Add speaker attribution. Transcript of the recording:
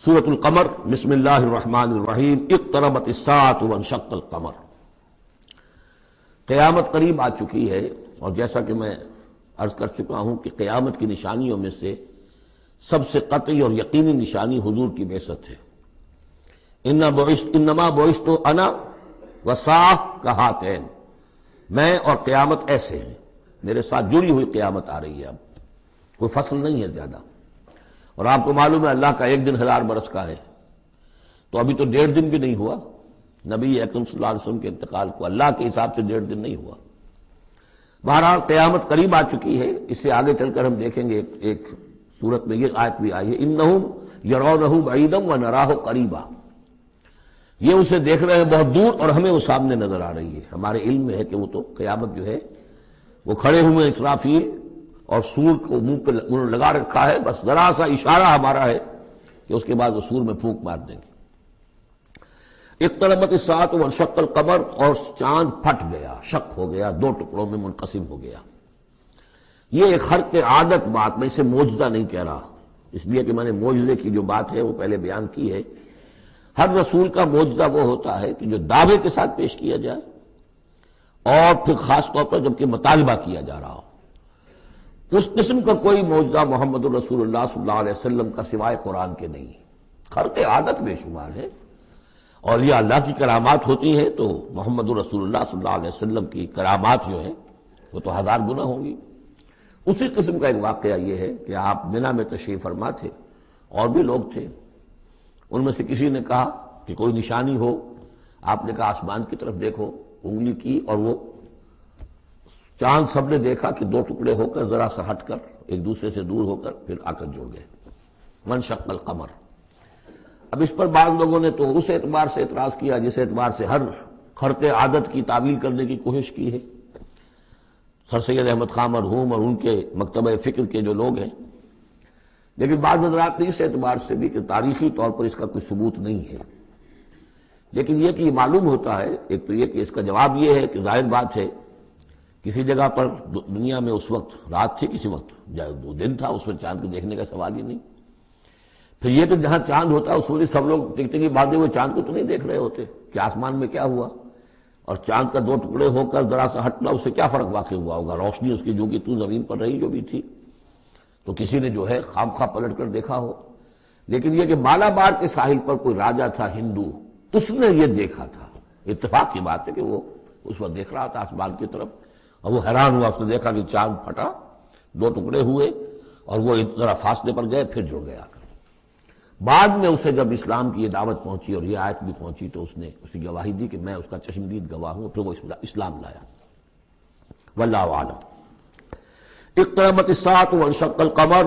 Speaker 1: سورۃ القمر، بسم اللہ الرحمن الرحیم۔ اقتربت الساعۃ وانشق القمر۔ قیامت قریب آ چکی ہے، اور جیسا کہ میں عرض کر چکا ہوں کہ قیامت کی نشانیوں میں سے سب سے قطعی اور یقینی نشانی حضور کی بعثت ہے۔ انما بعثت انا والساعۃ کہاتین، میں اور قیامت ایسے ہیں، میرے ساتھ جڑی ہوئی قیامت آ رہی ہے۔ اب کوئی فصل نہیں ہے زیادہ، اور آپ کو معلوم ہے اللہ کا ایک دن 1000 برس کا ہے، تو ابھی تو 1.5 دن بھی نہیں ہوا نبی اکرم صلی اللہ علیہ وسلم کے انتقال کو، اللہ کے حساب سے 1.5 دن نہیں ہوا۔ بہرحال قیامت قریب آ چکی ہے۔ اس سے آگے چل کر ہم دیکھیں گے ایک صورت میں یہ آیت بھی آئی ہے، انہم یرونہ بعیدا ونراہ قریبا، یہ اسے دیکھ رہے ہیں بہت دور اور ہمیں وہ سامنے نظر آ رہی ہے۔ ہمارے علم میں ہے کہ وہ تو قیامت جو ہے وہ کھڑے ہوئے اسرافیل اور سور کو منہ پہ انہوں نے لگا رکھا ہے، بس ذرا سا اشارہ ہمارا ہے کہ اس کے بعد وہ سور میں پھونک مار دیں گے۔ اقتربت الساعۃ وانشق القمر، اور چاند پھٹ گیا، شق ہو گیا، 2 ٹکڑوں میں منقسم ہو گیا۔ یہ ایک خرق عادت بات، میں اسے معجزہ نہیں کہہ رہا، اس لیے کہ میں نے معجزے کی جو بات ہے وہ پہلے بیان کی ہے۔ ہر رسول کا معجزہ وہ ہوتا ہے کہ جو دعوے کے ساتھ پیش کیا جائے، اور پھر خاص طور پر جبکہ مطالبہ کیا جا رہا ہو۔ اس قسم کا کوئی معجزہ محمد الرسول اللہ صلی اللہ علیہ وسلم کا سوائے قرآن کے نہیں، خرق عادت بے شمار ہے، اور یہ اللہ کی کرامات ہوتی ہیں تو محمد الرسول اللہ صلی اللہ علیہ وسلم کی کرامات جو ہیں وہ تو 1000 گنا ہوں گی۔ اسی قسم کا ایک واقعہ یہ ہے کہ آپ منا میں تشریف فرما تھے، اور بھی لوگ تھے، ان میں سے کسی نے کہا کہ کوئی نشانی ہو، آپ نے کہا آسمان کی طرف دیکھو، انگلی کی اور وہ چاند سب نے دیکھا کہ 2 ٹکڑے ہو کر ذرا سا ہٹ کر ایک دوسرے سے دور ہو کر پھر آ کر جڑ گئے۔ وانشق القمر۔ اب اس پر بعض لوگوں نے تو اس اعتبار سے اعتراض کیا جس اعتبار سے ہر خرق عادت کی تعویل کرنے کی کوشش کی ہے، سر سید احمد خان مرحوم اور ان کے مکتبہ فکر کے جو لوگ ہیں، لیکن بعض حضرات نے اس اعتبار سے بھی کہ تاریخی طور پر اس کا کوئی ثبوت نہیں ہے، لیکن یہ کہ یہ معلوم ہوتا ہے، ایک تو یہ کہ اس کا جواب یہ ہے کہ ظاہر بات ہے کسی جگہ پر دنیا میں اس وقت رات تھی، کسی وقت دن تھا، اس میں چاند کو دیکھنے کا سوال ہی نہیں۔ پھر یہ کہ جہاں چاند ہوتا ہے اس میں سب لوگ ٹکٹکی باندھے ہوئے چاند کو تو نہیں دیکھ رہے ہوتے کہ آسمان میں کیا ہوا، اور چاند کا 2 ٹکڑے ہو کر ذرا سا ہٹنا، اس سے کیا فرق واقع ہوا ہوگا، روشنی اس کی جو کہ تو زمین پر رہی جو بھی تھی، تو کسی نے جو ہے خام خواہ پلٹ کر دیکھا ہو۔ لیکن یہ کہ مالابار کے ساحل پر کوئی راجا تھا ہندو، اس نے یہ دیکھا تھا، اتفاق کی بات ہے کہ وہ اس وقت دیکھ رہا تھا آسمان کی طرف، اور وہ حیران ہوا، اس نے دیکھا کہ چاند پھٹا، 2 ٹکڑے ہوئے، اور وہ ذرا فاصلے پر گئے، پھر جڑ گیا۔ بعد میں اسے جب اسلام کی یہ دعوت پہنچی اور یہ آیت بھی پہنچی تو اس نے اس کی گواہی دی کہ میں اس کا چشمدید گواہ ہوں، پھر وہ اسلام لایا۔ واللہ اعلم۔ اقتربت الساعۃ وانشق القمر۔